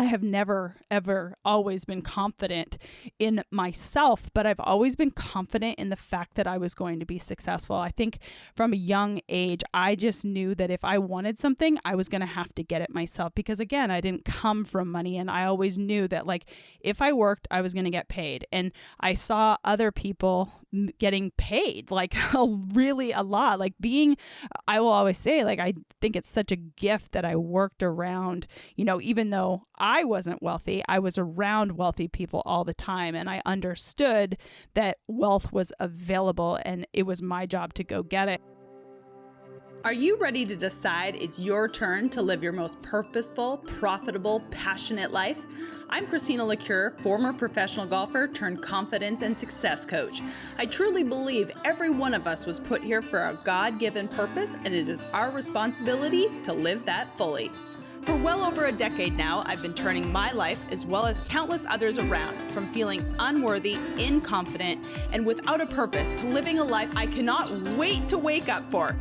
have never, ever, always been confident in myself, but I've always been confident in the fact that I was going to be successful. I think from a young age, I just knew that if I wanted something, I was going to have to get it myself, because again, I didn't come from money, and I always knew that like if I worked, I was going to get paid. And I saw other people getting paid like really a lot. Like I will always say, like, I think it's such a gift that I worked around, even though I wasn't wealthy, I was around wealthy people all the time. And I understood that wealth was available and it was my job to go get it. Are you ready to decide it's your turn to live your most purposeful, profitable, passionate life? I'm Christina, former professional golfer turned confidence and success coach. I truly believe every one of us was put here for a God-given purpose, and it is our responsibility to live that fully. For well over a decade now, I've been turning my life, as well as countless others around, from feeling unworthy, inconfident, and without a purpose to living a life I cannot wait to wake up for,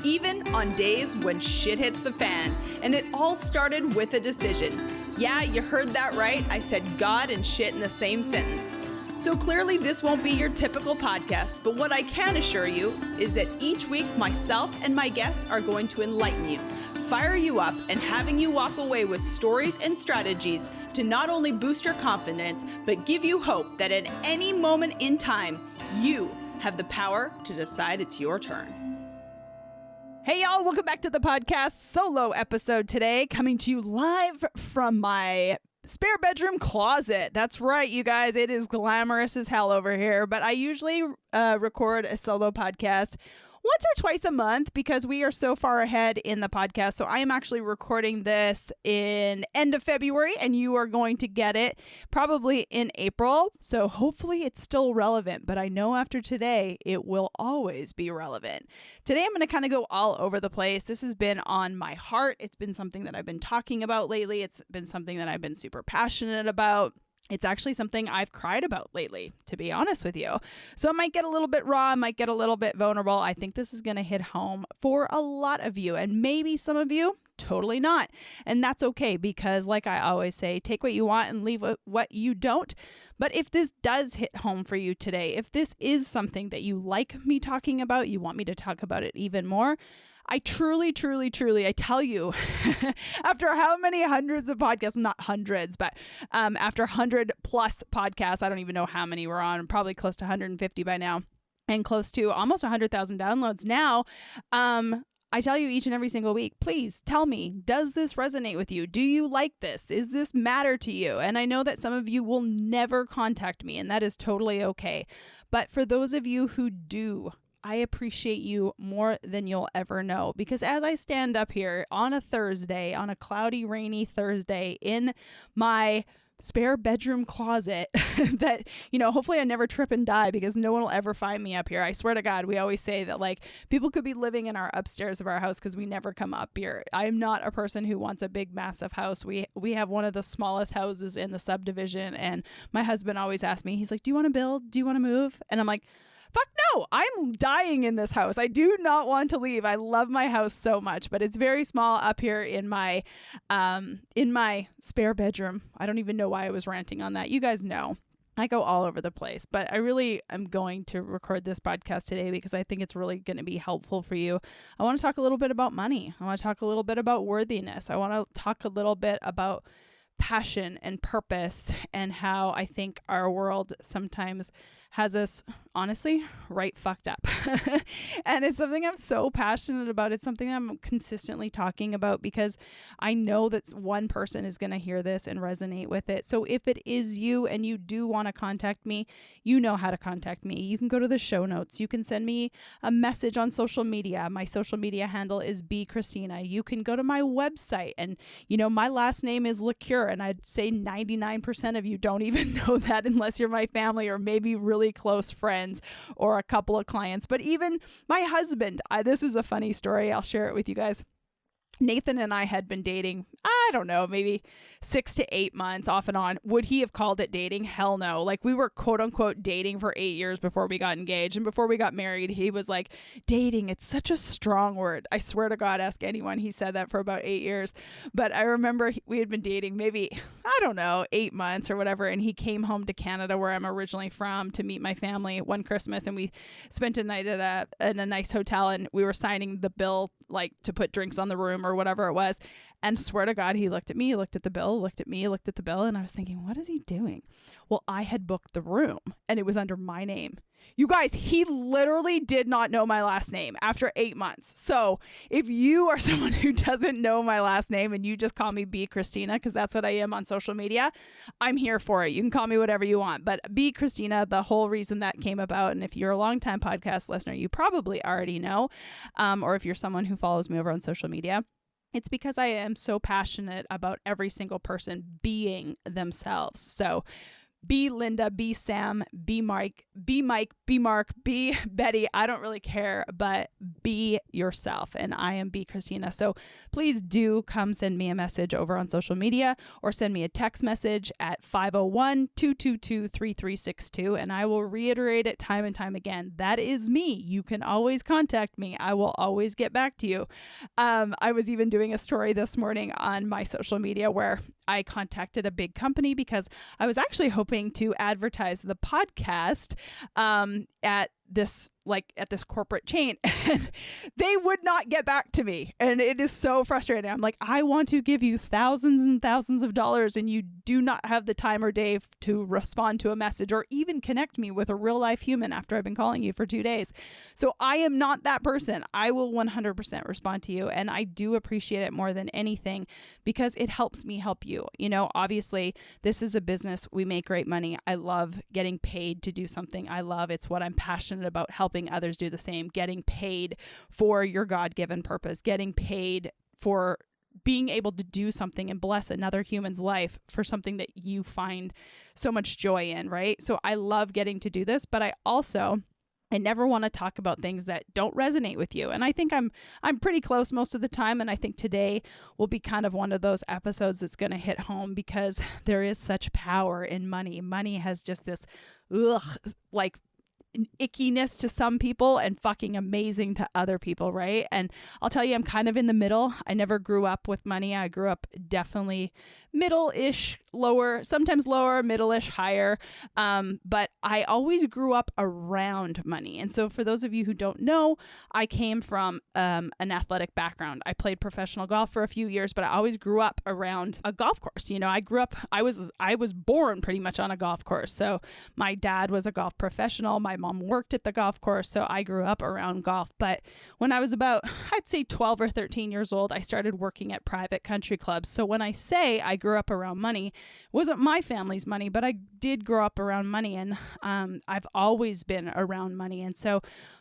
even on days when shit hits the fan. And it all started with a decision. Yeah, you heard that right. I said God and shit in the same sentence. So clearly this won't be your typical podcast, but what I can assure you is that each week myself and my guests are going to enlighten you, fire you up, and having you walk away with stories and strategies to not only boost your confidence, but give you hope that at any moment in time, you have the power to decide it's your turn. Hey y'all, welcome back to the podcast. Solo episode today, coming to you live from my spare bedroom closet. That's right, you guys. It is glamorous as hell over here, but I usually record a solo podcast once or twice a month because we are so far ahead in the podcast. So I am actually recording this in end of February, and you are going to get it probably in April. So hopefully it's still relevant, but I know after today, it will always be relevant. Today, I'm going to kind of go all over the place. This has been on my heart. It's been something that I've been talking about lately. It's been something that I've been super passionate about. It's actually something I've cried about lately, to be honest with you. So it might get a little bit raw, it might get a little bit vulnerable. I think this is going to hit home for a lot of you, and maybe some of you, totally not. And that's okay, because like I always say, take what you want and leave what you don't. But if this does hit home for you today, if this is something that you like me talking about, you want me to talk about it even more, I truly, I tell you, after how many hundreds of podcasts, not hundreds, but after 100 plus podcasts, I don't even know how many we're on, probably close to 150 by now, and close to almost 100,000 downloads now. I tell you each and every single week, please tell me, does this resonate with you? Do you like this? Is this matter to you? And I know that some of you will never contact me, and that is totally okay. But for those of you who do, I appreciate you more than you'll ever know, because as I stand up here on a Thursday, on a cloudy, rainy Thursday in my spare bedroom closet that, hopefully I never trip and die, because no one will ever find me up here. I swear to God, we always say that like people could be living in our upstairs of our house because we never come up here. I'm not a person who wants a big, massive house. We have one of the smallest houses in the subdivision, and my husband always asks me, he's like, do you want to build? Do you want to move? And I'm like, fuck no, I'm dying in this house. I do not want to leave. I love my house so much, but it's very small up here in my spare bedroom. I don't even know why I was ranting on that. You guys know I go all over the place, but I really am going to record this podcast today because I think it's really going to be helpful for you. I want to talk a little bit about money. I want to talk a little bit about worthiness. I want to talk a little bit about passion and purpose, and how I think our world sometimes has us honestly right fucked up. And it's something I'm so passionate about. It's something I'm consistently talking about because I know that one person is going to hear this and resonate with it. So if it is you and you do want to contact me, you know how to contact me. You can go to the show notes. You can send me a message on social media. My social media handle is bchristina. You can go to my website, and my last name is Lecure, and I'd say 99% of you don't even know that unless you're my family or maybe really close friends or a couple of clients. But even my husband, this is a funny story. I'll share it with you guys. Nathan and I had been dating, I don't know, maybe 6 to 8 months off and on. Would he have called it dating? Hell no. Like, we were quote unquote dating for 8 years before we got engaged. And before we got married, he was like, dating, it's such a strong word. I swear to God, ask anyone. He said that for about 8 years. But I remember we had been dating maybe, I don't know, 8 months or whatever. And he came home to Canada, where I'm originally from, to meet my family one Christmas. And we spent a night at a nice hotel, and we were signing the bill, like to put drinks on the room or whatever it was. And swear to God, he looked at me, looked at the bill, looked at me, looked at the bill. And I was thinking, what is he doing? Well, I had booked the room and it was under my name. You guys, he literally did not know my last name after 8 months. So if you are someone who doesn't know my last name and you just call me B Christina, because that's what I am on social media, I'm here for it. You can call me whatever you want. But B Christina, the whole reason that came about, and if you're a longtime podcast listener, you probably already know, or if you're someone who follows me over on social media, it's because I am so passionate about every single person being themselves. So be Linda, be Sam, be Mike, be Mark, be Betty. I don't really care, but be yourself. And I am B Christina. So please do come send me a message over on social media, or send me a text message at 501-222-3362. And I will reiterate it time and time again. That is me. You can always contact me. I will always get back to you. I was even doing a story this morning on my social media where I contacted a big company because I was actually hoping to advertise the podcast at this corporate chain, and they would not get back to me. And it is so frustrating. I'm like, I want to give you thousands and thousands of dollars, and you do not have the time or day to respond to a message or even connect me with a real life human after I've been calling you for 2 days. So I am not that person. I will 100% respond to you. And I do appreciate it more than anything because it helps me help you. You know, obviously this is a business. We make great money. I love getting paid to do something I love. It's what I'm passionate about, helping others do the same, getting paid for your God-given purpose, getting paid for being able to do something and bless another human's life for something that you find so much joy in, right? So I love getting to do this, but I never want to talk about things that don't resonate with you. And I think I'm pretty close most of the time. And I think today will be kind of one of those episodes that's going to hit home because there is such power in money. Money has just this, ickiness to some people and fucking amazing to other people, right? And I'll tell you, I'm kind of in the middle. I never grew up with money. I grew up definitely middle-ish, lower, sometimes lower, middle-ish, higher. But I always grew up around money. And so for those of you who don't know, I came from an athletic background. I played professional golf for a few years, but I always grew up around a golf course. You know, I was born pretty much on a golf course. So my dad was a golf professional. My mom worked at the golf course, so I grew up around golf. But when I was about, I'd say 12 or 13 years old, I started working at private country clubs. So when I say I grew up around money, it wasn't my family's money, but I did grow up around money, and I've always been around money. And so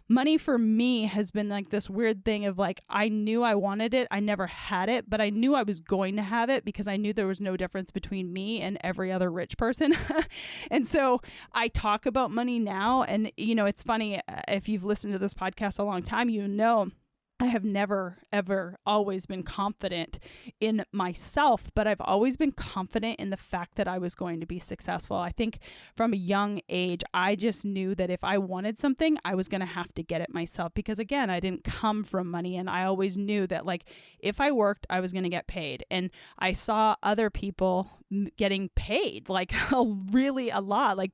money for me has been like this weird thing of like, I knew I wanted it. I never had it, but I knew I was going to have it because I knew there was no difference between me and every other rich person. And so I talk about money now. And, you know, it's funny, if you've listened to this podcast a long time, you know, I have never, ever, always been confident in myself, but I've always been confident in the fact that I was going to be successful. I think from a young age, I just knew that if I wanted something, I was going to have to get it myself because, again, I didn't come from money, and I always knew that, like, if I worked, I was going to get paid. And I saw other people getting paid, like, really a lot. Like,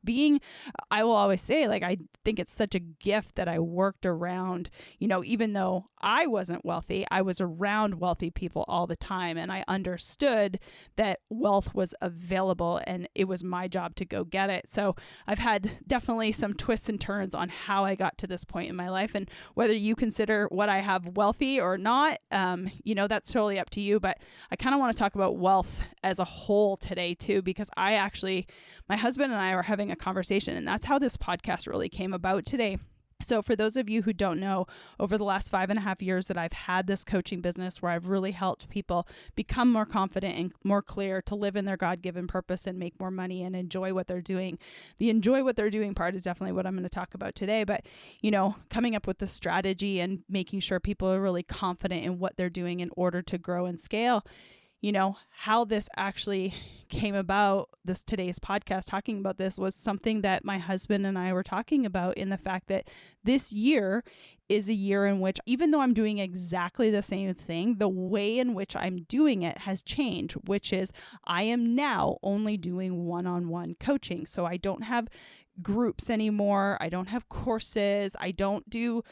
I will always say, like, I think it's such a gift that I worked around, you know, even though I wasn't wealthy, I was around wealthy people all the time. And I understood that wealth was available and it was my job to go get it. So I've had definitely some twists and turns on how I got to this point in my life. And whether you consider what I have wealthy or not, you know, that's totally up to you. But I kind of want to talk about wealth as a whole today too, because my husband and I are having a conversation, and that's how this podcast really came about today. So for those of you who don't know, over the last 5.5 years that I've had this coaching business where I've really helped people become more confident and more clear to live in their God-given purpose and make more money and enjoy what they're doing. The enjoy what they're doing part is definitely what I'm going to talk about today. But, coming up with the strategy and making sure people are really confident in what they're doing in order to grow and scale. How this actually came about, today's podcast talking about this, was something that my husband and I were talking about, in the fact that this year is a year in which, even though I'm doing exactly the same thing, the way in which I'm doing it has changed, which is I am now only doing one-on-one coaching. So I don't have groups anymore. I don't have courses. I don't do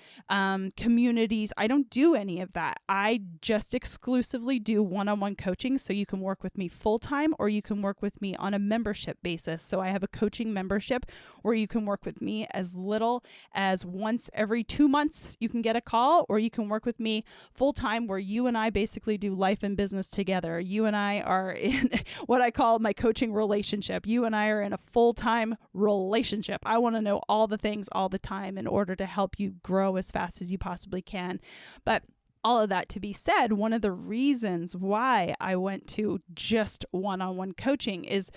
communities. I don't do any of that. I just exclusively do one-on-one coaching. So you can work with me full-time, or you can work with me on a membership basis. So I have a coaching membership where you can work with me as little as once every 2 months. You can get a call, or you can work with me full-time, where you and I basically do life and business together. You and I are in what I call my coaching relationship. You and I are in a full-time relationship. I want to know all the things all the time in order to help you grow as fast as you possibly can. But all of that to be said, one of the reasons why I went to just one-on-one coaching is,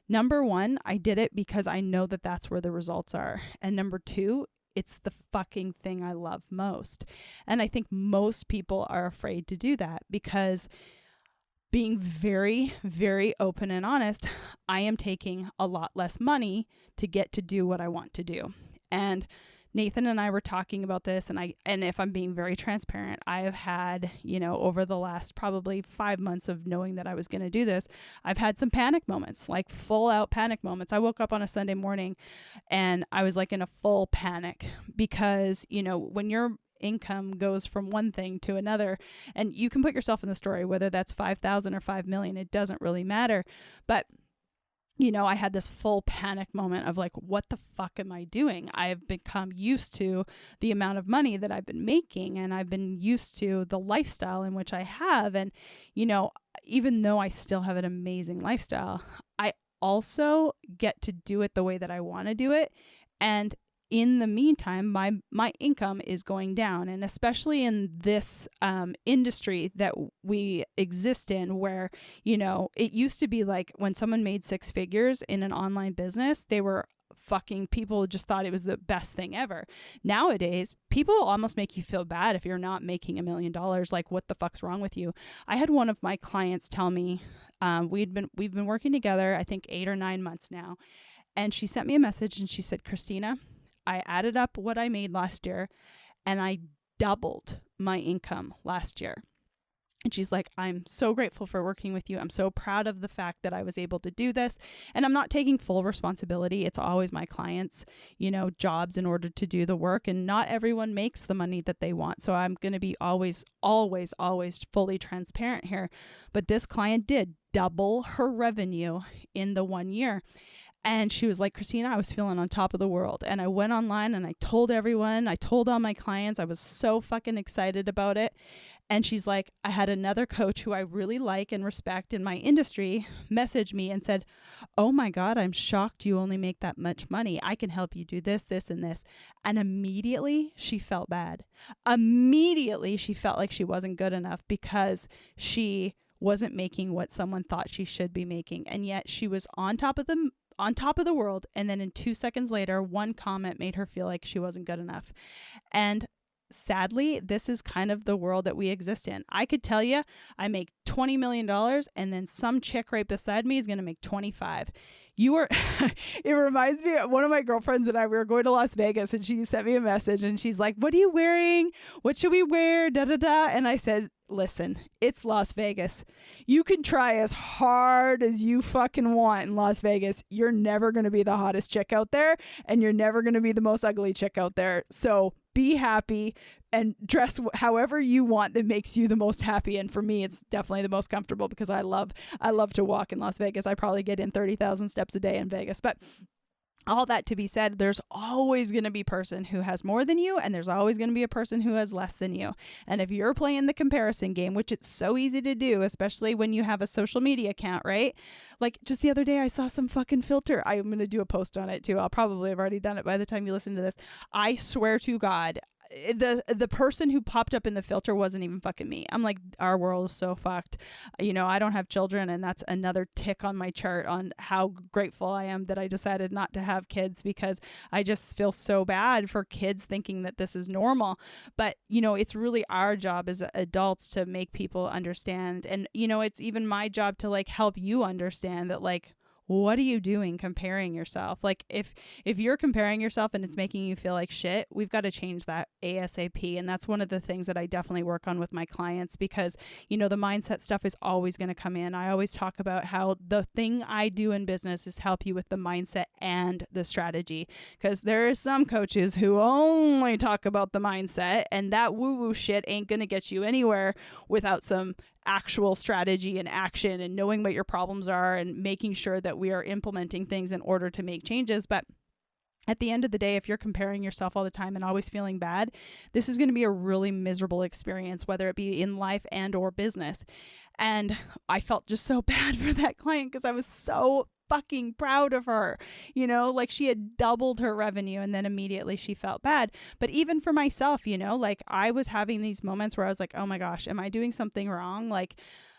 number one, I did it because I know that that's where the results are. And number two, it's the fucking thing I love most. And I think most people are afraid to do that because, being very, very open and honest, I am taking a lot less money to get to do what I want to do. And Nathan and I were talking about this, and if I'm being very transparent, I have had, over the last probably 5 months of knowing that I was going to do this, I've had some panic moments, like full out panic moments. I woke up on a Sunday morning and I was like in a full panic because, when you're income goes from one thing to another, and you can put yourself in the story, whether that's 5,000 or 5 million, it doesn't really matter. But I had this full panic moment of like, what the fuck am I doing? I've become used to the amount of money that I've been making, and I've been used to the lifestyle in which I have. And, even though I still have an amazing lifestyle, I also get to do it the way that I want to do it. And in the meantime, my income is going down. And especially in this industry that we exist in, where, it used to be like when someone made 6 figures in an online business, people just thought it was the best thing ever. Nowadays, people almost make you feel bad if you're not making $1 million. Like, what the fuck's wrong with you? I had one of my clients tell me, we've been working together, I think 8 or 9 months now. And she sent me a message and she said, Christina, I added up what I made last year and I doubled my income last year. And she's like, I'm so grateful for working with you. I'm so proud of the fact that I was able to do this. And I'm not taking full responsibility. It's always my clients, jobs in order to do the work. And not everyone makes the money that they want. So I'm going to be always fully transparent here. But this client did double her revenue in the 1 year. And she was like, Christina, I was feeling on top of the world. And I went online and I told everyone, I told all my clients, I was so fucking excited about it. And she's like, I had another coach who I really like and respect in my industry message me and said, oh my God, I'm shocked you only make that much money. I can help you do this, this, and this. And immediately she felt bad. Immediately she felt like she wasn't good enough because she wasn't making what someone thought she should be making. And yet she was on top of the world. And then in 2 seconds later, one comment made her feel like she wasn't good enough. And sadly, this is kind of the world that we exist in. I could tell you I make $20 million and then some chick right beside me is going to make 25. It reminds me of one of my girlfriends and I, we were going to Las Vegas and she sent me a message and she's like, what are you wearing? What should we wear? Da, da, da. And I said, listen, it's Las Vegas. You can try as hard as you fucking want in Las Vegas. You're never going to be the hottest chick out there and you're never going to be the most ugly chick out there. So be happy and dress however you want that makes you the most happy. And for me, it's definitely the most comfortable because I love to walk in Las Vegas. I probably get in 30,000 steps a day in Vegas. But all that to be said, there's always going to be a person who has more than you, and there's always going to be a person who has less than you. And if you're playing the comparison game, which it's so easy to do, especially when you have a social media account, right? Like just the other day, I saw some fucking filter. I'm going to do a post on it too. I'll probably have already done it by the time you listen to this. I swear to God, the person who popped up in the filter wasn't even fucking me. I'm like, our world is so fucked. I don't have children, and that's another tick on my chart on how grateful I am that I decided not to have kids, because I just feel so bad for kids thinking that this is normal. But it's really our job as adults to make people understand, and it's even my job to like help you understand that, like, what are you doing comparing yourself? Like if you're comparing yourself and it's making you feel like shit, we've got to change that ASAP. And that's one of the things that I definitely work on with my clients, because, the mindset stuff is always going to come in. I always talk about how the thing I do in business is help you with the mindset and the strategy, because there are some coaches who only talk about the mindset, and that woo-woo shit ain't going to get you anywhere without some actual strategy and action and knowing what your problems are and making sure that we are implementing things in order to make changes. But at the end of the day, if you're comparing yourself all the time and always feeling bad, this is going to be a really miserable experience, whether it be in life and or business. And I felt just so bad for that client, because I was so fucking proud of her. Like she had doubled her revenue, and then immediately she felt bad. But even for myself, like I was having these moments where I was like, oh my gosh, am I doing something wrong? Like,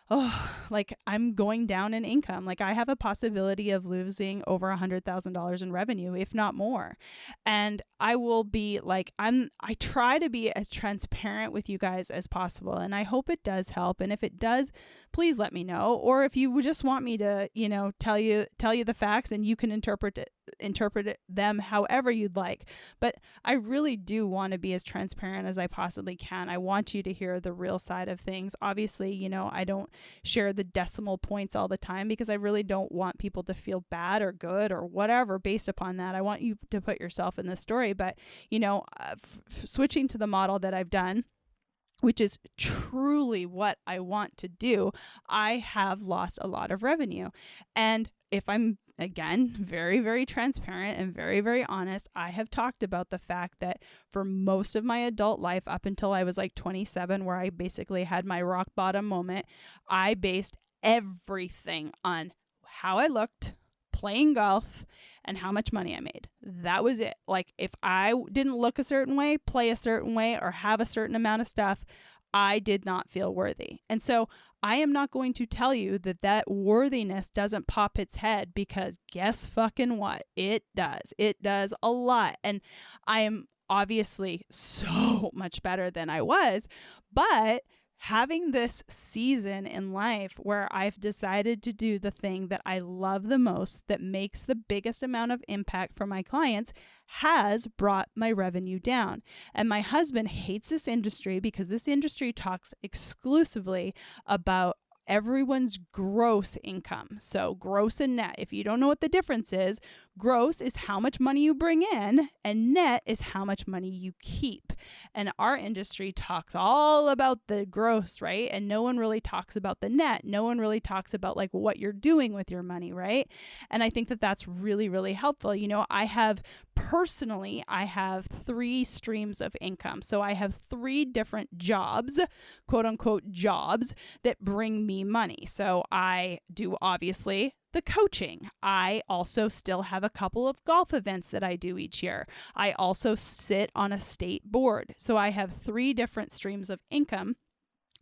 I'm going down in income. Like I have a possibility of losing over $100,000 in revenue, if not more. And I will be like, I try to be as transparent with you guys as possible. And I hope it does help. And if it does, please let me know. Or if you just want me to, tell you the facts, and you can interpret them however you'd like. But I really do want to be as transparent as I possibly can. I want you to hear the real side of things. Obviously, I don't share the decimal points all the time, because I really don't want people to feel bad or good or whatever based upon that. I want you to put yourself in the story. But, switching to the model that I've done, which is truly what I want to do, I have lost a lot of revenue. And if I'm, again, very, very transparent and very, very honest, I have talked about the fact that for most of my adult life, up until I was like 27, where I basically had my rock bottom moment, I based everything on how I looked, playing golf, and how much money I made. That was it. Like if I didn't look a certain way, play a certain way, or have a certain amount of stuff, I did not feel worthy. And so I am not going to tell you that worthiness doesn't pop its head, because guess fucking what? It does. It does a lot. And I am obviously so much better than I was, but having this season in life where I've decided to do the thing that I love the most, that makes the biggest amount of impact for my clients, has brought my revenue down. And my husband hates this industry, because this industry talks exclusively about everyone's gross income. So gross and net. If you don't know what the difference is, gross is how much money you bring in, and net is how much money you keep. And our industry talks all about the gross, right? And no one really talks about the net. No one really talks about like what you're doing with your money, right? And I think that that's really, really helpful. I have 3 streams of income. So I have 3 different jobs, quote unquote jobs, that bring me money. So I do obviously the coaching. I also still have a couple of golf events that I do each year. I also sit on a state board. So I have 3 different streams of income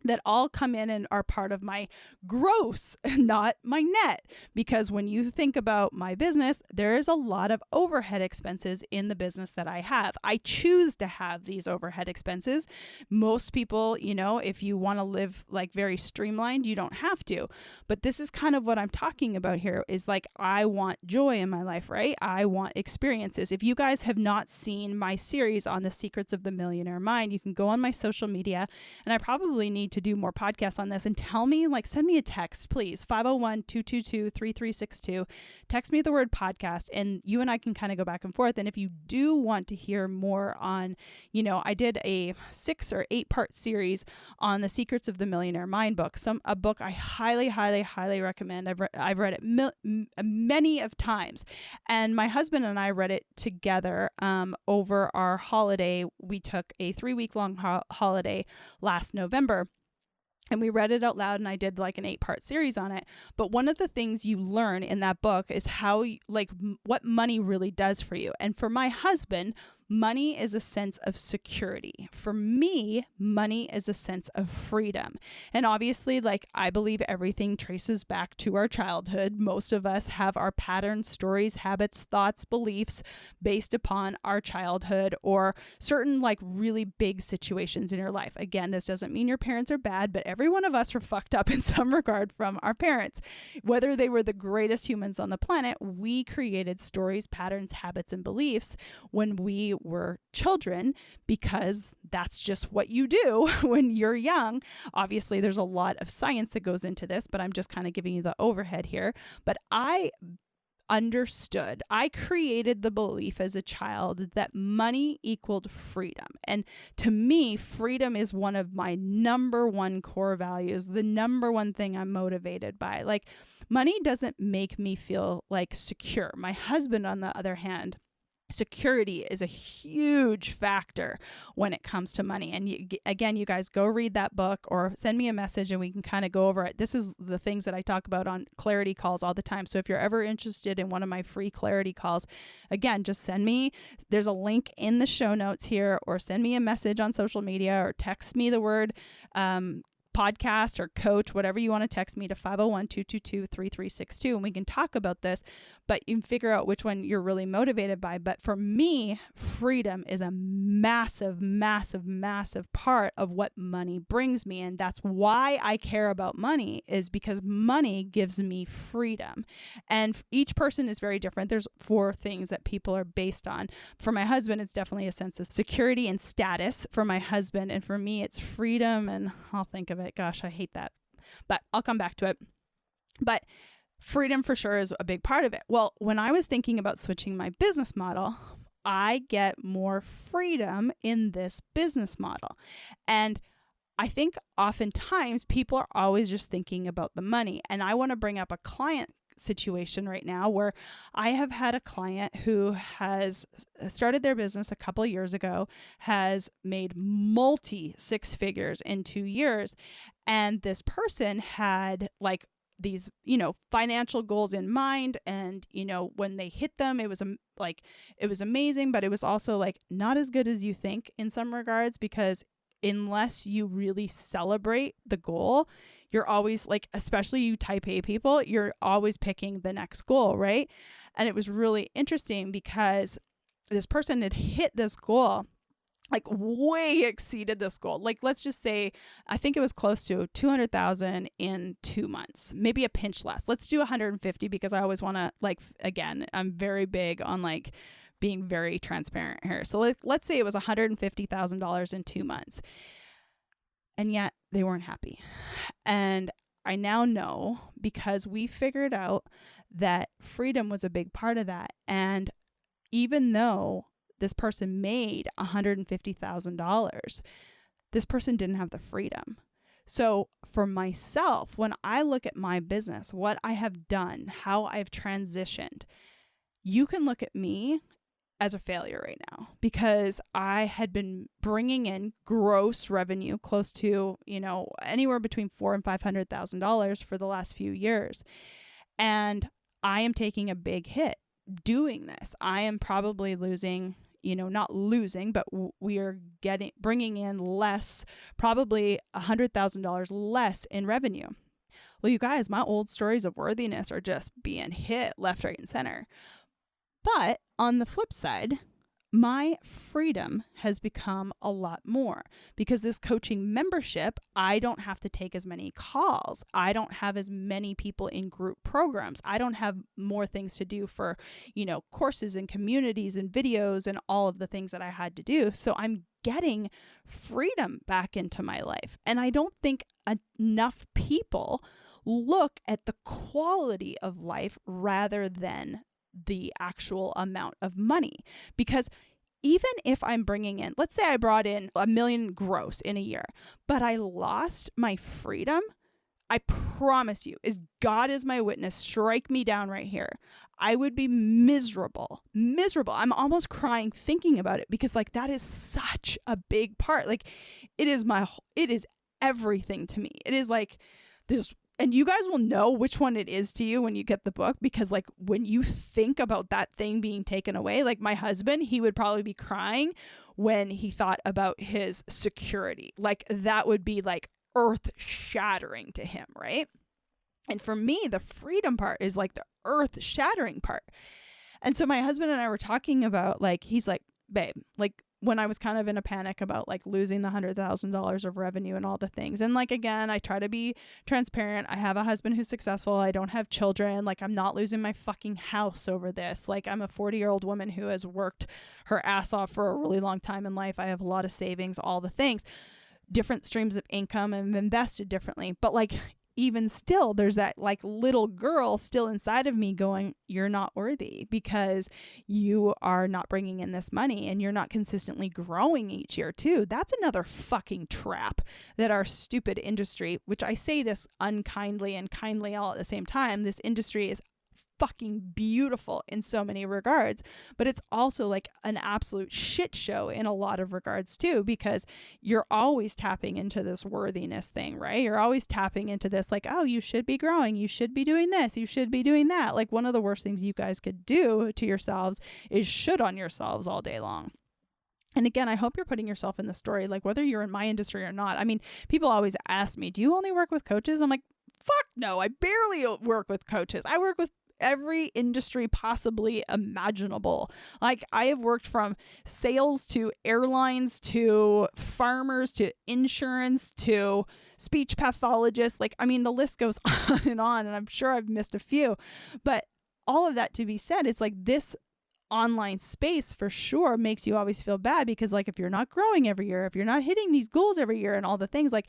that all come in and are part of my gross, not my net. Because when you think about my business, there is a lot of overhead expenses in the business that I have. I choose to have these overhead expenses. Most people, if you want to live like very streamlined, you don't have to. But this is kind of what I'm talking about here, is like, I want joy in my life, right? I want experiences. If you guys have not seen my series on the secrets of the millionaire mind, you can go on my social media, and I probably need to do more podcasts on this, and tell me, like, send me a text, please. 501-222-3362. Text me the word podcast, and you and I can kind of go back and forth. And if you do want to hear more on, I did a 6 or 8 part series on the Secrets of the Millionaire Mind book, a book I highly, highly, highly recommend. I've read it many of times, and my husband and I read it together over our holiday. We took a 3-week-long holiday last November, and we read it out loud, and I did like an 8-part series on it. But one of the things you learn in that book is how, what money really does for you. And for my husband, money is a sense of security. For me, money is a sense of freedom. And obviously, I believe everything traces back to our childhood. Most of us have our patterns, stories, habits, thoughts, beliefs based upon our childhood or certain really big situations in your life. Again, this doesn't mean your parents are bad, but every one of us are fucked up in some regard from our parents. Whether they were the greatest humans on the planet, we created stories, patterns, habits, and beliefs when we were children, because that's just what you do when you're young. Obviously, there's a lot of science that goes into this, but I'm just kind of giving you the overhead here. But I created the belief as a child that money equaled freedom. And to me, freedom is one of my number one core values, the number one thing I'm motivated by. Money doesn't make me feel secure. My husband, on the other hand, security is a huge factor when it comes to money. And again, you guys go read that book or send me a message and we can kind of go over it. This is the things that I talk about on clarity calls all the time. So if you're ever interested in one of my free clarity calls, again, just send me, there's a link in the show notes here, or send me a message on social media, or text me the word podcast or coach, whatever you want to text me to 501-222-3362, and we can talk about this, but you can figure out which one you're really motivated by. But for me, freedom is a massive, massive, massive part of what money brings me. And that's why I care about money, is because money gives me freedom. And each person is very different. There's 4 things that people are based on. For my husband, it's definitely a sense of security and status for my husband. And for me, it's freedom. And I'll think of it. Gosh, I hate that, but I'll come back to it. But freedom for sure is a big part of it. Well, when I was thinking about switching my business model, I get more freedom in this business model. And I think oftentimes people are always just thinking about the money. And I want to bring up a client situation right now where I have had a client who has started their business a couple of years ago, has made multi 6 figures in 2 years. And this person had these, financial goals in mind. And, when they hit them, it was amazing, but it was also not as good as you think in some regards, because unless you really celebrate the goal, you're always especially you type A people, you're always picking the next goal, right? And it was really interesting because this person had hit this goal, way exceeded this goal. Let's just say, I think it was close to 200,000 in 2 months, maybe a pinch less. Let's do 150 because I always want to again, I'm very big on being very transparent here. So let's say it was $150,000 in 2 months. And yet they weren't happy. And I now know, because we figured out that freedom was a big part of that. And even though this person made $150,000, this person didn't have the freedom. So for myself, when I look at my business, what I have done, how I've transitioned, you can look at me as a failure right now, because I had been bringing in gross revenue close to, anywhere between $400,000 and $500,000 for the last few years. And I am taking a big hit doing this. I am probably losing, not losing, but we are bringing in less, probably $100,000 less in revenue. Well, you guys, my old stories of worthiness are just being hit left, right, and center. But on the flip side, my freedom has become a lot more, because this coaching membership, I don't have to take as many calls. I don't have as many people in group programs. I don't have more things to do for, courses and communities and videos and all of the things that I had to do. So I'm getting freedom back into my life. And I don't think enough people look at the quality of life rather than the actual amount of money. Because even if I'm bringing in, let's say I brought in $1 million gross in a year, but I lost my freedom, I promise you, as God is my witness, strike me down right here, I would be miserable. I'm almost crying thinking about it, because like that is such a big part. Like it is everything to me. It is like this, and you guys will know which one it is to you when you get the book, because like when you think about that thing being taken away, like my husband, he would probably be crying when he thought about his security. Like that would be like earth shattering to him, right? And for me, the freedom part is like the earth shattering part. And so my husband and I were talking about, like, he's like, babe, like when I was kind of in a panic about like losing the $100,000 of revenue and all the things. And like, again, I try to be transparent. I have a husband who's successful. I don't have children. Like I'm not losing my fucking house over this. Like I'm a 40-year-old woman who has worked her ass off for a really long time in life. I have a lot of savings, all the things, different streams of income, and invested differently. But like, even still, there's that like little girl still inside of me going, you're not worthy because you are not bringing in this money and you're not consistently growing each year too. That's another fucking trap that our stupid industry, which I say this unkindly and kindly all at the same time, this industry is fucking beautiful in so many regards, but it's also like an absolute shit show in a lot of regards too, because you're always tapping into this worthiness thing, right? You're always tapping into this like, oh, you should be growing, you should be doing this, you should be doing that. Like one of the worst things you guys could do to yourselves is should on yourselves all day long. And again, I hope you're putting yourself in the story, like whether you're in my industry or not. I mean, people always ask me, do you only work with coaches? I'm like, fuck no, I barely work with coaches. I work with every industry possibly imaginable. Like I have worked from sales to airlines to farmers to insurance to speech pathologists. Like, I mean, the list goes on, and I'm sure I've missed a few. But all of that to be said, it's like this online space for sure makes you always feel bad, because like if you're not growing every year, if you're not hitting these goals every year and all the things, like,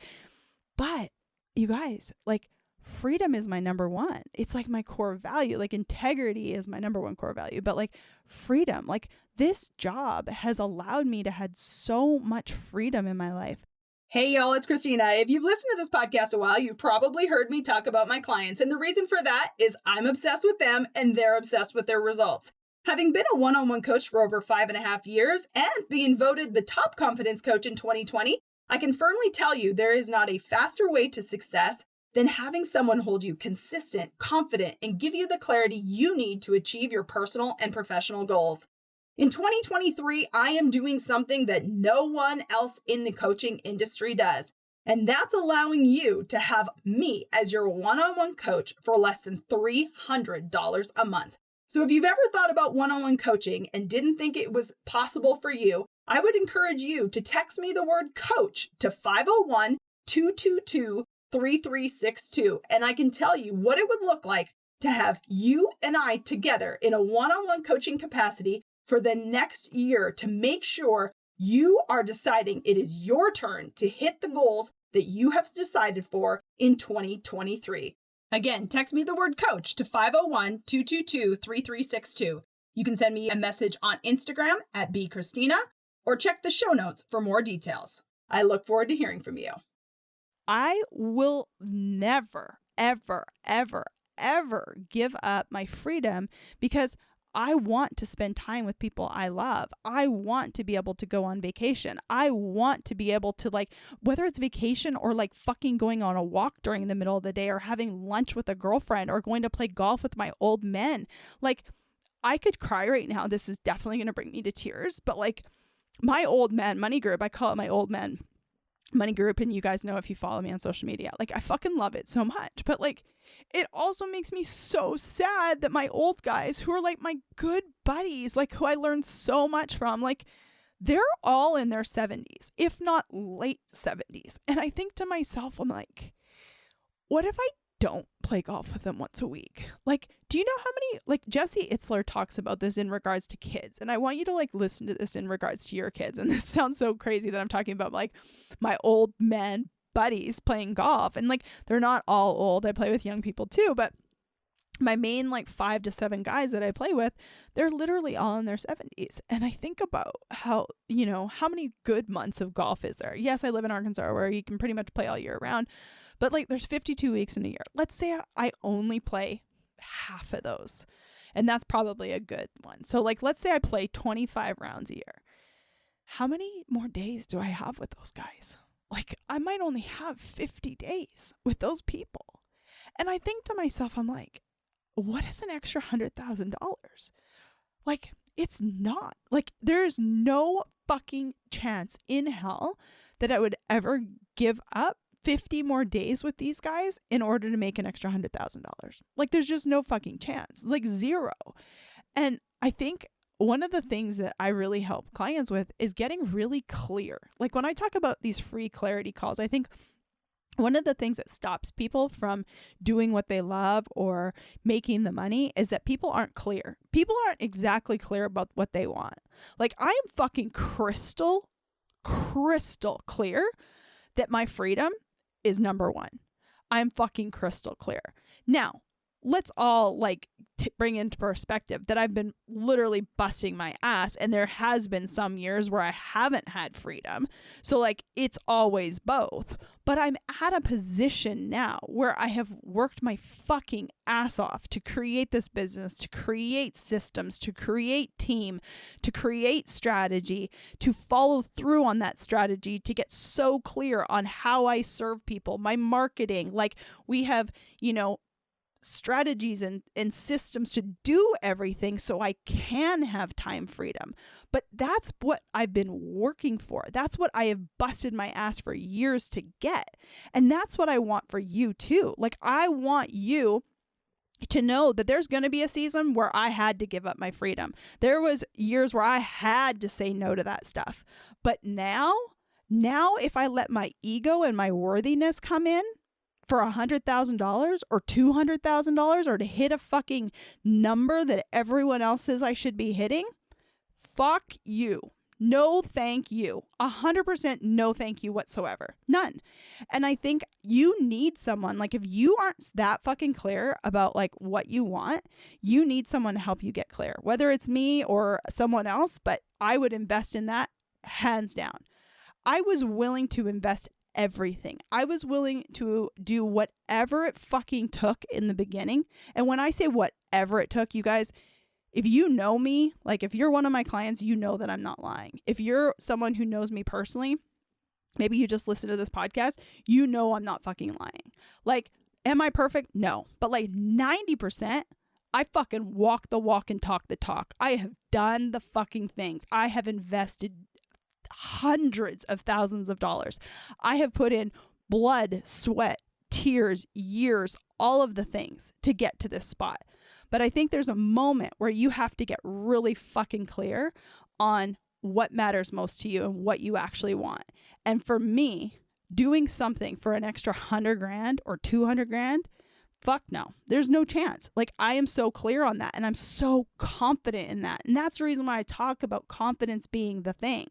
but you guys, like, freedom is my number one. It's like my core value. Like integrity is my number one core value, but like freedom, like this job has allowed me to have so much freedom in my life. Hey y'all, it's Christina. If you've listened to this podcast a while, you've probably heard me talk about my clients. And the reason for that is I'm obsessed with them and they're obsessed with their results. Having been a one-on-one coach for over 5.5 years and being voted the top confidence coach in 2020, I can firmly tell you there is not a faster way to success than having someone hold you consistent, confident, and give you the clarity you need to achieve your personal and professional goals. In 2023, I am doing something that no one else in the coaching industry does, and that's allowing you to have me as your one-on-one coach for less than $300 a month. So if you've ever thought about one-on-one coaching and didn't think it was possible for you, I would encourage you to text me the word coach to 501-222-3362, and I can tell you what it would look like to have you and I together in a one-on-one coaching capacity for the next year to make sure you are deciding it is your turn to hit the goals that you have decided for in 2023. Again, text me the word coach to 501-222-3362. You can send me a message on Instagram at bchristina or check the show notes for more details. I look forward to hearing from you. I will never, ever, ever, ever give up my freedom, because I want to spend time with people I love. I want to be able to go on vacation. I want to be able to, like, whether it's vacation or like fucking going on a walk during the middle of the day or having lunch with a girlfriend or going to play golf with my old men. Like, I could cry right now. This is definitely going to bring me to tears, but like my old man money group, I call it my old man money group, and you guys know if you follow me on social media, like I fucking love it so much. But like it also makes me so sad that my old guys, who are like my good buddies, like who I learned so much from, like they're all in their 70s, if not late 70s. And I think to myself, I'm like, what if I don't play golf with them once a week. Like, do you know how many, like Jesse Itzler talks about this in regards to kids. And I want you to like listen to this in regards to your kids. And this sounds so crazy that I'm talking about like my old man buddies playing golf. And like, they're not all old. I play with young people too, but my main like 5 to 7 guys that I play with, they're literally all in their 70s. And I think about how, you know, how many good months of golf is there? Yes, I live in Arkansas where you can pretty much play all year round, but like there's 52 weeks in a year. Let's say I only play half of those. And that's probably a good one. So like, let's say I play 25 rounds a year. How many more days do I have with those guys? Like I might only have 50 days with those people. And I think to myself, I'm like, what is an extra $100,000? Like, it's not. Like, there's no fucking chance in hell that I would ever give up 50 more days with these guys in order to make an extra $100,000. Like, there's just no fucking chance. Like, zero. And I think one of the things that I really help clients with is getting really clear. Like, when I talk about these free clarity calls, I think one of the things that stops people from doing what they love or making the money is that people aren't clear. People aren't exactly clear about what they want. Like I am fucking crystal clear that my freedom is number one. I'm fucking crystal clear. Now, let's all like bring into perspective that I've been literally busting my ass and there has been some years where I haven't had freedom. So like it's always both. But I'm at a position now where I have worked my fucking ass off to create this business, to create systems, to create team, to create strategy, to follow through on that strategy, to get so clear on how I serve people, my marketing. Like we have, you know, strategies and systems to do everything so I can have time freedom. But that's what I've been working for. That's what I have busted my ass for years to get. And that's what I want for you too. Like I want you to know that there's going to be a season where I had to give up my freedom. There was years where I had to say no to that stuff. But now if I let my ego and my worthiness come in for $100,000 or $200,000 or to hit a fucking number that everyone else says I should be hitting, fuck you. No, thank you. 100% no, thank you whatsoever. None. And I think you need someone, like if you aren't that fucking clear about like what you want, you need someone to help you get clear, whether it's me or someone else, but I would invest in that hands down. I was willing to invest everything. I was willing to do whatever it fucking took in the beginning. And when I say whatever it took, you guys, if you know me, like if you're one of my clients, you know that I'm not lying. If you're someone who knows me personally, maybe you just listen to this podcast, you know I'm not fucking lying. Like, am I perfect? No. But like 90%, I fucking walk the walk and talk the talk. I have done the fucking things. I have invested hundreds of thousands of dollars. I have put in blood, sweat, tears, years, all of the things to get to this spot. But I think there's a moment where you have to get really fucking clear on what matters most to you and what you actually want. And for me, doing something for an extra $100,000 or $200,000, fuck no, there's no chance. Like I am so clear on that and I'm so confident in that. And that's the reason why I talk about confidence being the thing.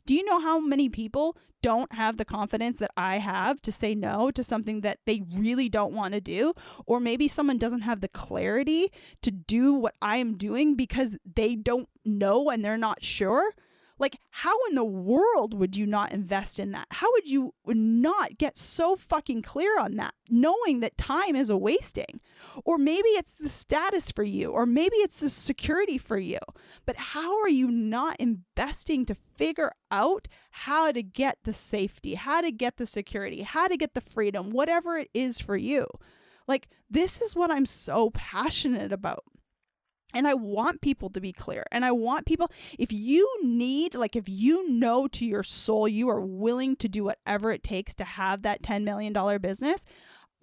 Do you know how many people don't have the confidence that I have to say no to something that they really don't want to do? Or maybe someone doesn't have the clarity to do what I am doing because they don't know and they're not sure. Like, how in the world would you not invest in that? How would you not get so fucking clear on that, knowing that time is a wasting? Or maybe it's the status for you, or maybe it's the security for you. But how are you not investing to figure out how to get the safety, how to get the security, how to get the freedom, whatever it is for you? Like, this is what I'm so passionate about. And I want people to be clear. And I want people, if you know to your soul, you are willing to do whatever it takes to have that $10 million business,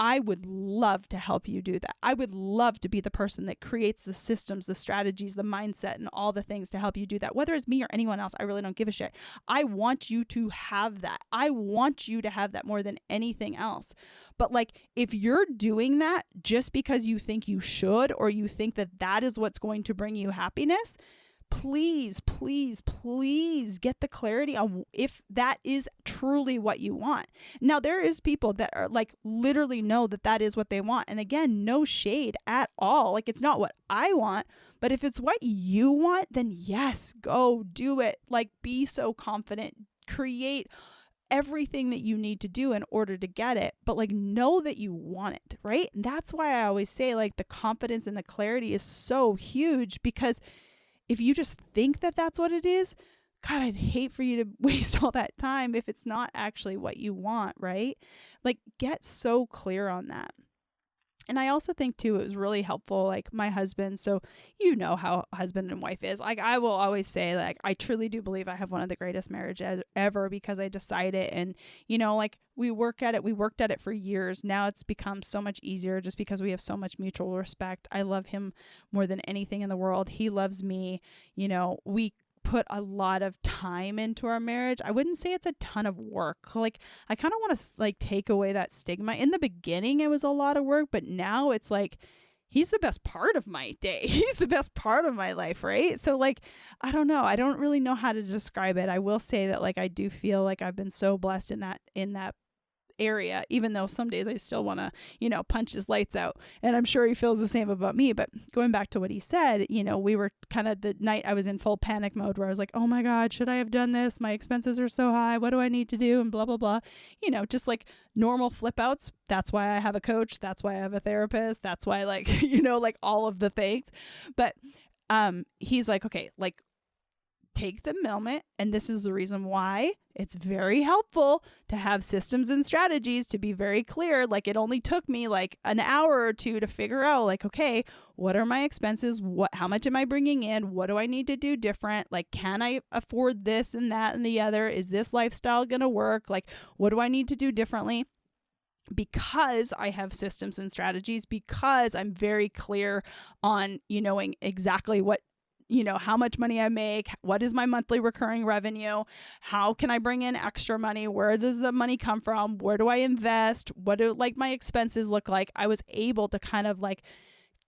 I would love to help you do that. I would love to be the person that creates the systems, the strategies, the mindset, and all the things to help you do that. Whether it's me or anyone else, I really don't give a shit. I want you to have that. I want you to have that more than anything else. But like, if you're doing that just because you think you should, or you think that that is what's going to bring you happiness, please, please, please get the clarity on if that is truly what you want. Now, there is people that are like literally know that that is what they want. And again, no shade at all. Like, it's not what I want, but if it's what you want, then yes, go do it. Like, be so confident, create everything that you need to do in order to get it, but like, know that you want it, right? And that's why I always say like the confidence and the clarity is so huge, because if you just think that that's what it is, God, I'd hate for you to waste all that time if it's not actually what you want, right? Like, get so clear on that. And I also think too, it was really helpful, like my husband, so you know how husband and wife is. Like, I will always say, like, I truly do believe I have one of the greatest marriages ever, because I decided, and you know, like, we worked at it for years. Now it's become so much easier just because we have so much mutual respect. I love him more than anything in the world. He loves me. You know, we put a lot of time into our marriage. I wouldn't say it's a ton of work. Like, I kind of want to like take away that stigma. In the beginning, it was a lot of work, but now it's like, he's the best part of my day. He's the best part of my life, right? So like, I don't know. I don't really know how to describe it. I will say that like, I do feel like I've been so blessed in that area, even though some days I still want to, you know, punch his lights out. And I'm sure he feels the same about me. But going back to what he said, you know, we were kind of the night I was in full panic mode where I was like, oh my God, should I have done this? My expenses are so high. What do I need to do? And blah, blah, blah. You know, just like normal flip outs. That's why I have a coach. That's why I have a therapist. That's why, like, you know, like all of the things. But he's like, okay, like, take the moment, and this is the reason why it's very helpful to have systems and strategies, to be very clear. Like, it only took me like an hour or two to figure out, like, okay, what are my expenses? How much am I bringing in? What do I need to do different? Like, can I afford this and that and the other? Is this lifestyle going to work? Like, what do I need to do differently? Because I have systems and strategies, because I'm very clear on, you knowing exactly what, you know, how much money I make, what is my monthly recurring revenue, how can I bring in extra money, where does the money come from, where do I invest, what do like my expenses look like. I was able to kind of like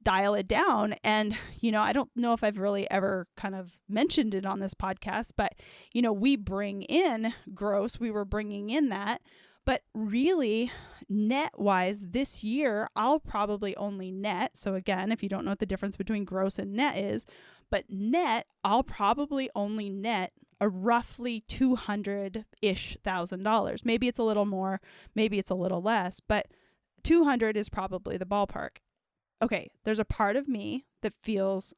dial it down. And, you know, I don't know if I've really ever kind of mentioned it on this podcast, but, you know, we bring in gross, we were bringing in that, but really net wise this year, I'll probably only net. So again, if you don't know what the difference between gross and net is, but net, I'll probably only net a roughly $200-ish thousand. Maybe it's a little more, maybe it's a little less, but 200 is probably the ballpark. Okay, there's a part of me that feels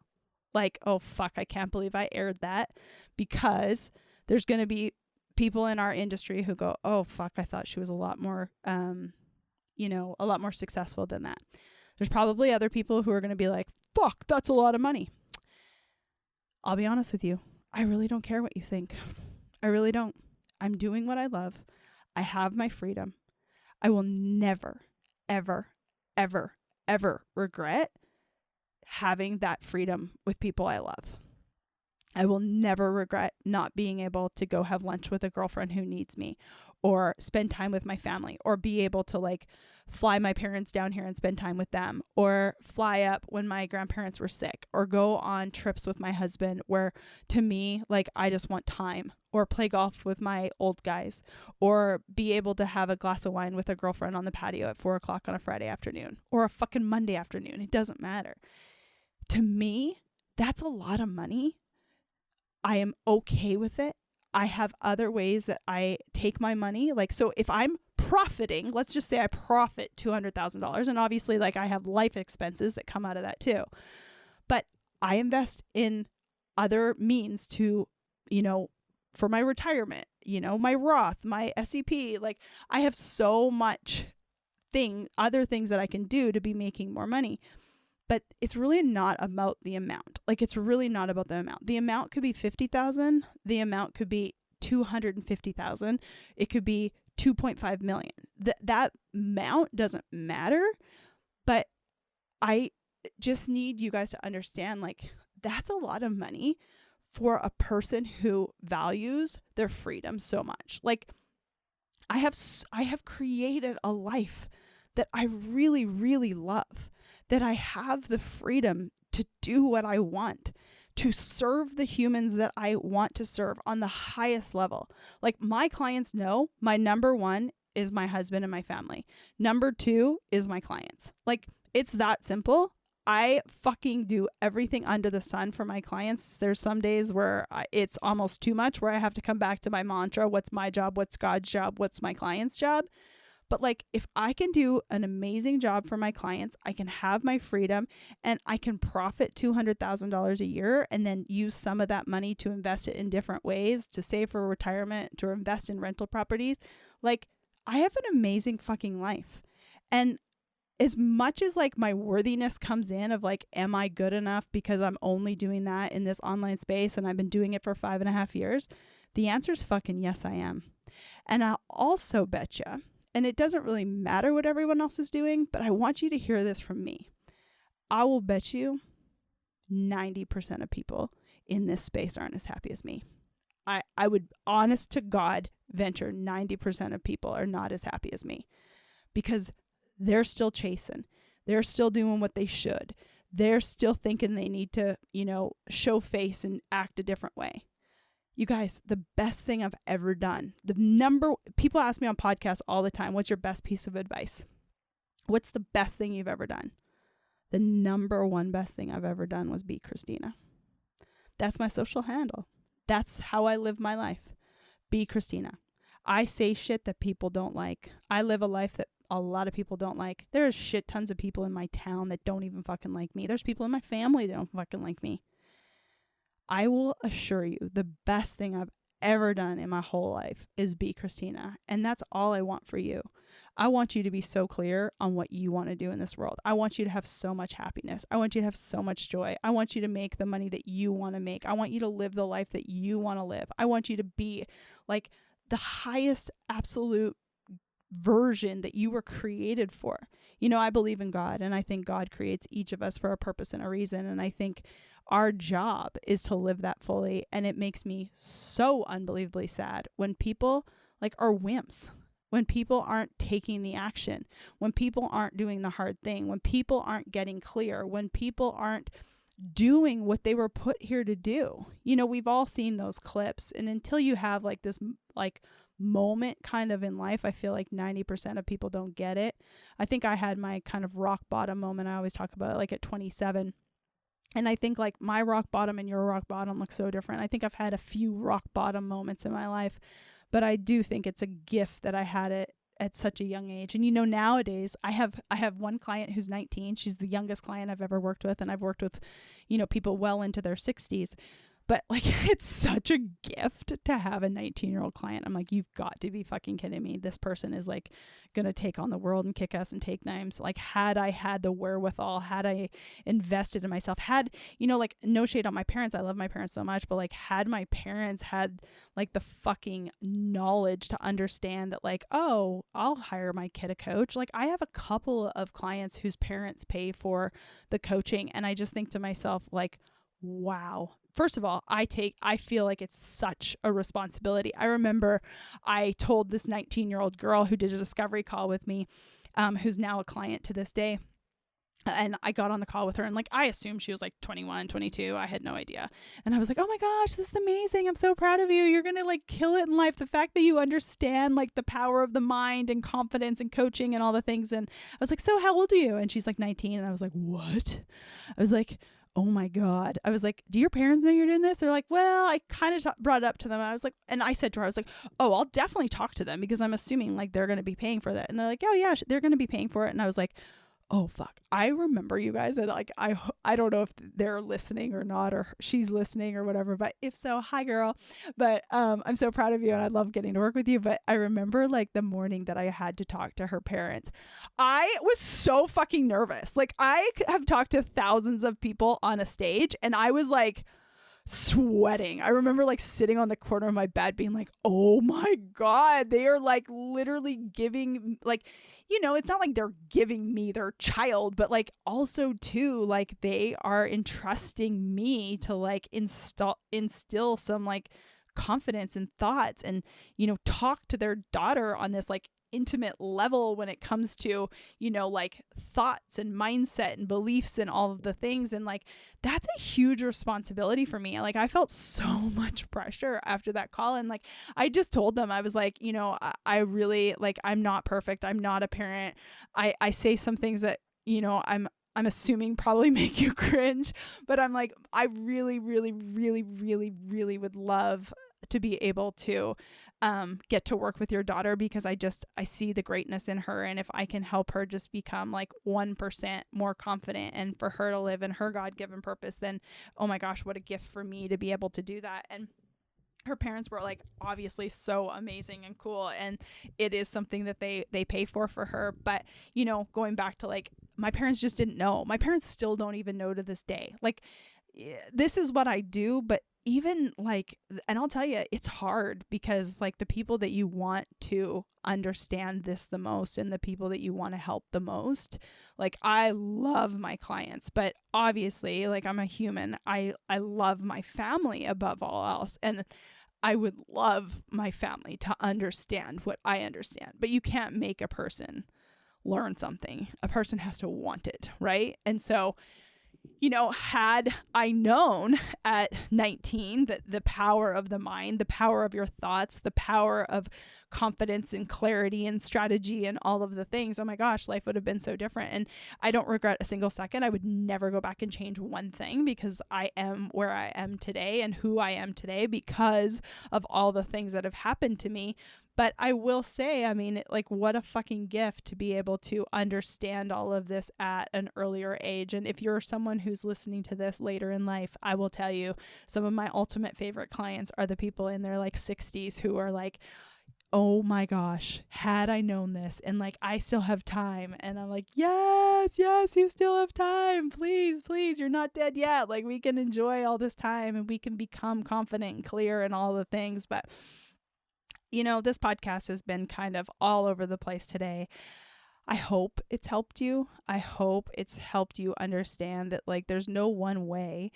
like, oh fuck, I can't believe I aired that, because there's going to be people in our industry who go, oh fuck, I thought she was a lot more, you know, a lot more successful than that. There's probably other people who are going to be like, fuck, that's a lot of money. I'll be honest with you. I really don't care what you think. I really don't. I'm doing what I love. I have my freedom. I will never, ever, ever, ever regret having that freedom with people I love. I will never regret not being able to go have lunch with a girlfriend who needs me, or spend time with my family, or be able to like fly my parents down here and spend time with them, or fly up when my grandparents were sick, or go on trips with my husband where to me, like, I just want time, or play golf with my old guys, or be able to have a glass of wine with a girlfriend on the patio at 4:00 on a Friday afternoon, or a fucking Monday afternoon. It doesn't matter. To me, that's a lot of money. I am okay with it. I have other ways that I take my money. Like, so if I'm profiting, let's just say I profit $200,000, and obviously like I have life expenses that come out of that too, but I invest in other means to, you know, for my retirement, you know, my Roth, my SEP, like I have so much other things that I can do to be making more money. But it's really not about the amount. Like, it's really not about the amount. The amount could be 50,000. The amount could be 250,000. It could be 2.5 million. That amount doesn't matter, but I just need you guys to understand, like, that's a lot of money for a person who values their freedom so much. Like, I have created a life that I really, really love, that I have the freedom to do what I want, to serve the humans that I want to serve on the highest level. Like, my clients know my number one is my husband and my family. Number two is my clients. Like, it's that simple. I fucking do everything under the sun for my clients. There's some days where it's almost too much, where I have to come back to my mantra: what's my job? What's God's job? What's my client's job? But like, if I can do an amazing job for my clients, I can have my freedom, and I can profit $200,000 a year, and then use some of that money to invest it in different ways, to save for retirement, to invest in rental properties. Like, I have an amazing fucking life. And as much as like my worthiness comes in of like, am I good enough because I'm only doing that in this online space and I've been doing it for 5.5 years? The answer is fucking yes, I am. And I'll also bet you, and it doesn't really matter what everyone else is doing, but I want you to hear this from me. I will bet you 90% of people in this space aren't as happy as me. I would, honest to God, venture 90% of people are not as happy as me, because they're still chasing. They're still doing what they should. They're still thinking they need to, show face and act a different way. You guys, the best thing I've ever done, people ask me on podcasts all the time, what's your best piece of advice? What's the best thing you've ever done? The number one best thing I've ever done was be Christina. That's my social handle. That's how I live my life. Be Christina. I say shit that people don't like. I live a life that a lot of people don't like. There's shit tons of people in my town that don't even fucking like me. There's people in my family that don't fucking like me. I will assure you, the best thing I've ever done in my whole life is be Christina. And that's all I want for you. I want you to be so clear on what you want to do in this world. I want you to have so much happiness. I want you to have so much joy. I want you to make the money that you want to make. I want you to live the life that you want to live. I want you to be like the highest absolute version that you were created for. I believe in God, and I think God creates each of us for a purpose and a reason. And I think our job is to live that fully. And it makes me so unbelievably sad when people like are wimps, when people aren't taking the action, when people aren't doing the hard thing, when people aren't getting clear, when people aren't doing what they were put here to do. We've all seen those clips, and until you have like this like moment kind of in life, I feel like 90% of people don't get it. I think I had my kind of rock bottom moment. I always talk about it, like at 27. And I think like my rock bottom and your rock bottom look so different. I think I've had a few rock bottom moments in my life, but I do think it's a gift that I had it at such a young age. And nowadays I have one client who's 19. She's the youngest client I've ever worked with, and I've worked with, people well into their 60s. But like, it's such a gift to have a 19-year-old client. I'm like, you've got to be fucking kidding me. This person is like going to take on the world and kick ass and take names. Like, had I had the wherewithal, had I invested in myself, like, no shade on my parents. I love my parents so much, but like, had my parents had like the fucking knowledge to understand that like, oh, I'll hire my kid a coach. Like, I have a couple of clients whose parents pay for the coaching. And I just think to myself, like, wow. First of all, I feel like it's such a responsibility. I remember I told this 19-year-old girl who did a discovery call with me, who's now a client to this day. And I got on the call with her, and like, I assumed she was like 21, 22. I had no idea. And I was like, oh my gosh, this is amazing. I'm so proud of you. You're going to like kill it in life. The fact that you understand like the power of the mind and confidence and coaching and all the things. And I was like, so how old are you? And she's like 19. And I was like, what? I was like, oh my God. I was like, do your parents know you're doing this? They're like, well, I kind of brought it up to them. I was like, and I said to her, I was like, oh, I'll definitely talk to them because I'm assuming like they're going to be paying for that. And they're like, oh yeah, they're going to be paying for it. And I was like, oh fuck. I remember you guys, and like, I don't know if they're listening or not, or she's listening or whatever, but if so, hi girl. But I'm so proud of you, and I love getting to work with you. But I remember like the morning that I had to talk to her parents, I was so fucking nervous. Like, I have talked to thousands of people on a stage, and I was like sweating. I remember like sitting on the corner of my bed being like, oh my God, they are like literally giving, like, you know, it's not like they're giving me their child, but like also too, like they are entrusting me to like instill some like confidence and thoughts and, you know, talk to their daughter on this like intimate level when it comes to, you know, like thoughts and mindset and beliefs and all of the things. And like, that's a huge responsibility for me. Like, I felt so much pressure after that call. And like, I just told them, I was like, you know, I really like, I'm not perfect. I'm not a parent. I say some things that, you know, I'm assuming probably make you cringe, but I'm like, I really, really, really, really, really would love to be able to get to work with your daughter, because I see the greatness in her. And if I can help her just become like 1% more confident and for her to live in her God-given purpose, then, oh my gosh, what a gift for me to be able to do that. And her parents were like obviously so amazing and cool, and it is something that they pay for her. But, you know, going back to like, my parents just didn't know. My parents still don't even know to this day. Like, this is what I do, but even like, and I'll tell you, it's hard because like the people that you want to understand this the most and the people that you want to help the most, like I love my clients, but obviously like I'm a human. I love my family above all else. And I would love my family to understand what I understand, but you can't make a person learn something. A person has to want it, right? And so, you know, had I known at 19 that the power of the mind, the power of your thoughts, the power of confidence and clarity and strategy and all of the things, oh my gosh, life would have been so different. And I don't regret a single second. I would never go back and change one thing, because I am where I am today and who I am today because of all the things that have happened to me. But I will say, I mean, like, what a fucking gift to be able to understand all of this at an earlier age. And if you're someone who's listening to this later in life, I will tell you, some of my ultimate favorite clients are the people in their like 60s who are like, oh my gosh, had I known this, and like, I still have time. And I'm like, yes, you still have time. Please, you're not dead yet. Like, we can enjoy all this time and we can become confident and clear and all the things. But you know, this podcast has been kind of all over the place today. I hope it's helped you. I hope it's helped you understand that like there's no one way.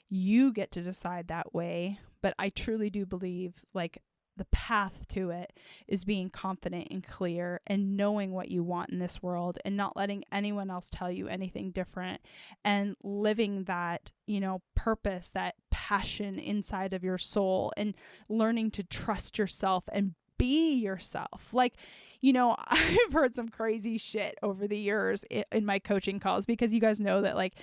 You get to decide that way. But I truly do believe like the path to it is being confident and clear and knowing what you want in this world and not letting anyone else tell you anything different, and living that, you know, purpose, that passion inside of your soul, and learning to trust yourself and be yourself. Like, you know, I've heard some crazy shit over the years in my coaching calls, because you guys know that like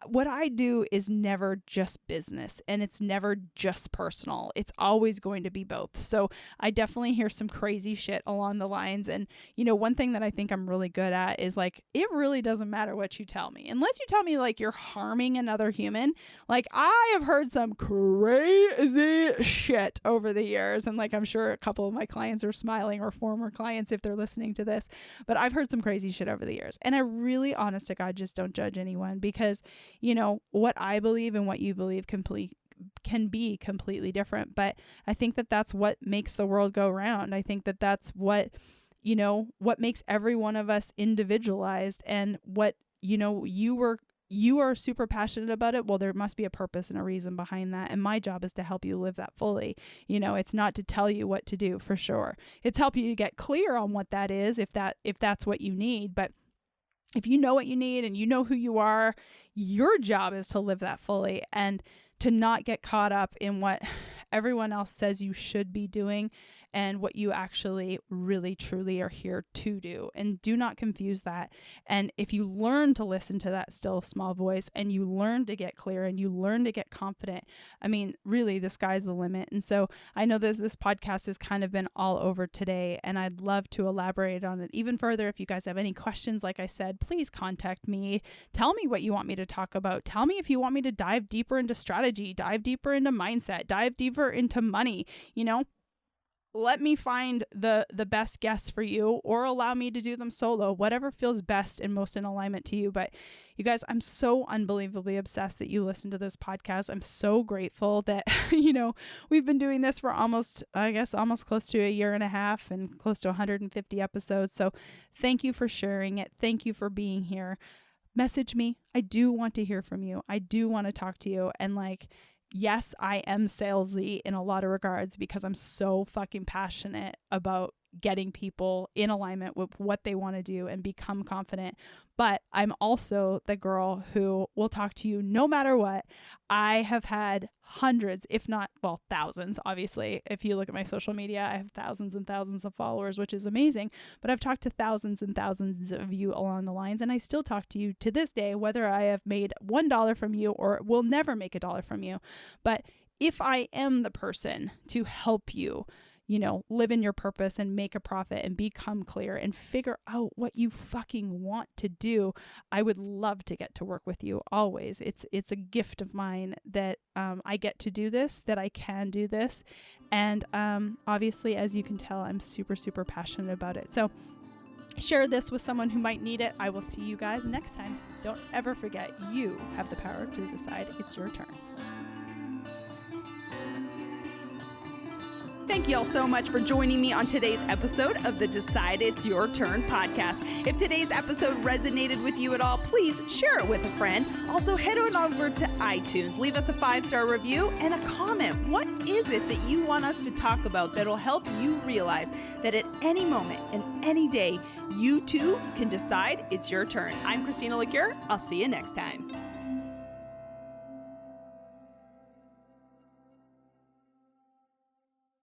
what I do is never just business and it's never just personal. It's always going to be both. So I definitely hear some crazy shit along the lines. And, you know, one thing that I think I'm really good at is like, it really doesn't matter what you tell me, unless you tell me like you're harming another human. Like, I have heard some crazy shit over the years. And like, I'm sure a couple of my clients are smiling, or former clients if they're listening to this, but I've heard some crazy shit over the years. And I really, honest to God, just don't judge anyone, because, you know, what I believe and what you believe can be completely different. But I think that that's what makes the world go round. I think that that's what, you know, what makes every one of us individualized, and what, you know, you are super passionate about it. Well, there must be a purpose and a reason behind that. And my job is to help you live that fully. You know, it's not to tell you what to do, for sure. It's help you to get clear on what that is, if that's what you need. But if you know what you need and you know who you are, your job is to live that fully, and to not get caught up in what everyone else says you should be doing and what you actually really truly are here to do. And do not confuse that. And if you learn to listen to that still small voice, and you learn to get clear and you learn to get confident, I mean, really, the sky's the limit. And so I know that this podcast has kind of been all over today, and I'd love to elaborate on it even further. If you guys have any questions, like I said, please contact me. Tell me what you want me to talk about. Tell me if you want me to dive deeper into strategy, dive deeper into mindset, dive deeper into money, you know. let me find the best guests for you, or allow me to do them solo, whatever feels best and most in alignment to you. But you guys, I'm so unbelievably obsessed that you listen to this podcast. I'm so grateful that, we've been doing this for almost close to a year and a half and close to 150 episodes. So thank you for sharing it. Thank you for being here. Message me. I do want to hear from you. I do want to talk to you. And yes, I am salesy in a lot of regards because I'm so fucking passionate about getting people in alignment with what they want to do and become confident. But I'm also the girl who will talk to you no matter what. I have had hundreds, if not, thousands, obviously. If you look at my social media, I have thousands and thousands of followers, which is amazing. But I've talked to thousands and thousands of you along the lines, and I still talk to you to this day, whether I have made $1 from you or will never make $1 from you. But if I am the person to help you, live in your purpose and make a profit and become clear and figure out what you fucking want to do, I would love to get to work with you always. It's a gift of mine that I get to do this, that I can do this. And obviously, as you can tell, I'm super, super passionate about it. So share this with someone who might need it. I will see you guys next time. Don't ever forget, you have the power to decide it's your turn. Thank you all so much for joining me on today's episode of the Decide It's Your Turn podcast. If today's episode resonated with you at all, please share it with a friend. Also, head on over to iTunes, leave us a 5-star review and a comment. What is it that you want us to talk about that'll help you realize that at any moment and any day, you too can decide it's your turn? I'm Christina Liqueur. I'll see you next time.